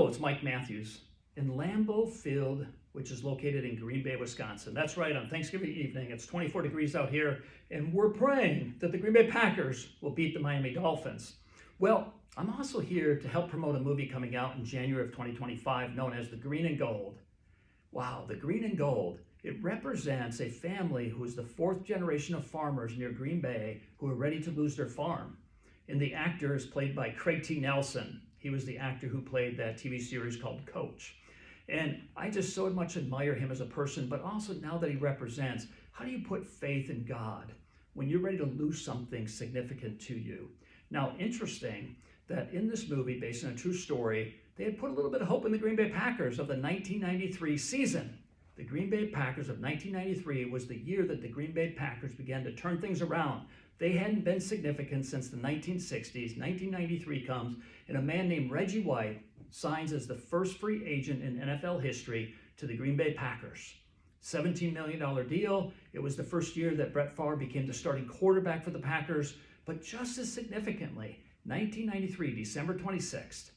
Hello, it's Mike Matthews in Lambeau Field, which is located in Green Bay, Wisconsin. That's right, on Thanksgiving evening, it's 24 degrees out here, and we're praying that the Green Bay Packers will beat the Miami Dolphins. Well, I'm also here to help promote a movie coming out in January of 2025 known as The Green and Gold. Wow, The Green and Gold. It represents a family who is the fourth generation of farmers near Green Bay who are ready to lose their farm. And the actor is played by Craig T. Nelson. He was the actor who played that TV series called Coach. And I just so much admire him as a person, but also now that he represents, how do you put faith in God when you're ready to lose something significant to you? Now, interesting that in this movie, based on a true story, they had put a little bit of hope in the Green Bay Packers of the 1993 season. The Green Bay Packers of 1993 was the year that the Green Bay Packers began to turn things around. They hadn't been significant since the 1960s. 1993 comes, and a man named Reggie White signs as the first free agent in NFL history to the Green Bay Packers. $17 million deal. It was the first year that Brett Favre became the starting quarterback for the Packers. But just as significantly, 1993, December 26th,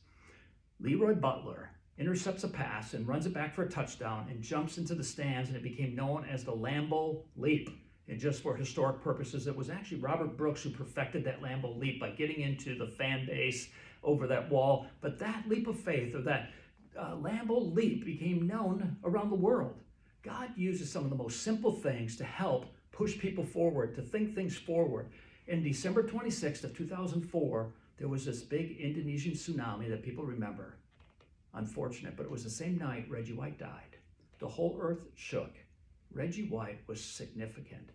Leroy Butler intercepts a pass and runs it back for a touchdown and jumps into the stands, and it became known as the Lambeau Leap. And just for historic purposes, it was actually Robert Brooks who perfected that Lambeau Leap by getting into the fan base over that wall. But that leap of faith, or that Lambeau Leap, became known around the world. God uses some of the most simple things to help push people forward, to think things forward. In December 26th of 2004, there was this big Indonesian tsunami that people remember. Unfortunate, but it was the same night Reggie White died. The whole earth shook. Reggie White was significant.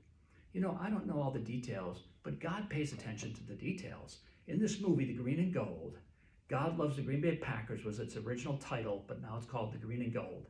You know, I don't know all the details, but God pays attention to the details. In this movie, The Green and Gold, God Loves the Green Bay Packers was its original title, but now it's called The Green and Gold.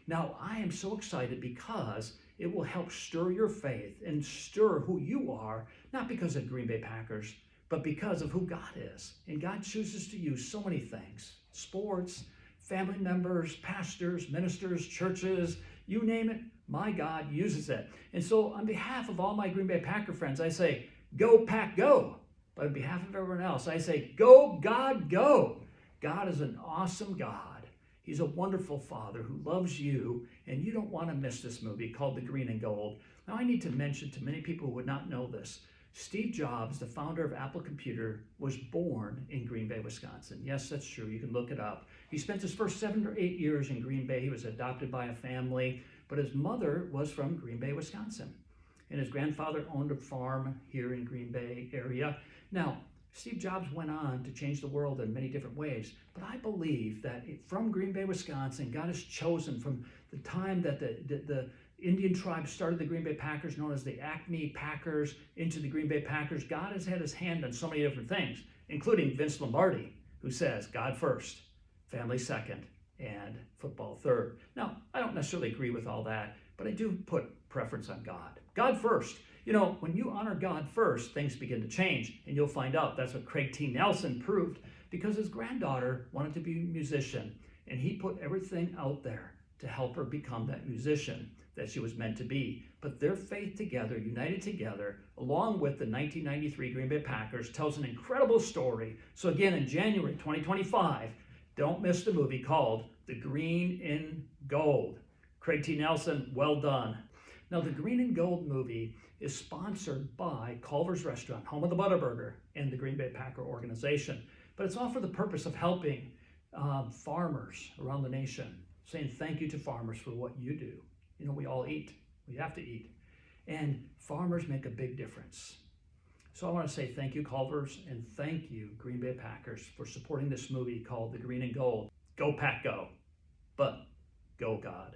Now, I am so excited because it will help stir your faith and stir who you are, not because of Green Bay Packers, but because of who God is. And God chooses to use so many things: sports, family members, pastors, ministers, churches, you name it, my God uses it. And so on behalf of all my Green Bay Packer friends, I say, go Pack, go. But on behalf of everyone else, I say, go God, go. God is an awesome God. He's a wonderful Father who loves you, and you don't want to miss this movie called The Green and Gold. Now, I need to mention to many people who would not know this, Steve Jobs, the founder of Apple Computer, was born in Green Bay, Wisconsin. Yes, that's true. You can look it up. He spent his first 7 or 8 years in Green Bay. He was adopted by a family, but his mother was from Green Bay, Wisconsin. And his grandfather owned a farm here in Green Bay area. Now, Steve Jobs went on to change the world in many different ways, but I believe that from Green Bay, Wisconsin, God has chosen from the time that the Indian tribe started the Green Bay Packers, known as the Acme Packers, into the Green Bay Packers. God has had his hand on so many different things, including Vince Lombardi, who says God first, family second, and football third. Now, I don't necessarily agree with all that, but I do put preference on God. God first. You know, when you honor God first, things begin to change, and you'll find out that's what Craig T. Nelson proved, because his granddaughter wanted to be a musician, and he put everything out there to help her become that musician that she was meant to be. But their faith together, united together, along with the 1993 Green Bay Packers, tells an incredible story. So again, in January 2025, don't miss the movie called The Green and Gold. Craig T. Nelson, well done. Now, the Green and Gold movie is sponsored by Culver's Restaurant, home of the Butterburger, and the Green Bay Packer organization. But it's all for the purpose of helping farmers around the nation, saying thank you to farmers for what you do. You know, we all eat. We have to eat. And farmers make a big difference. So I want to say thank you, Culver's, and thank you, Green Bay Packers, for supporting this movie called The Green and Gold. Go Pack, go. But go God.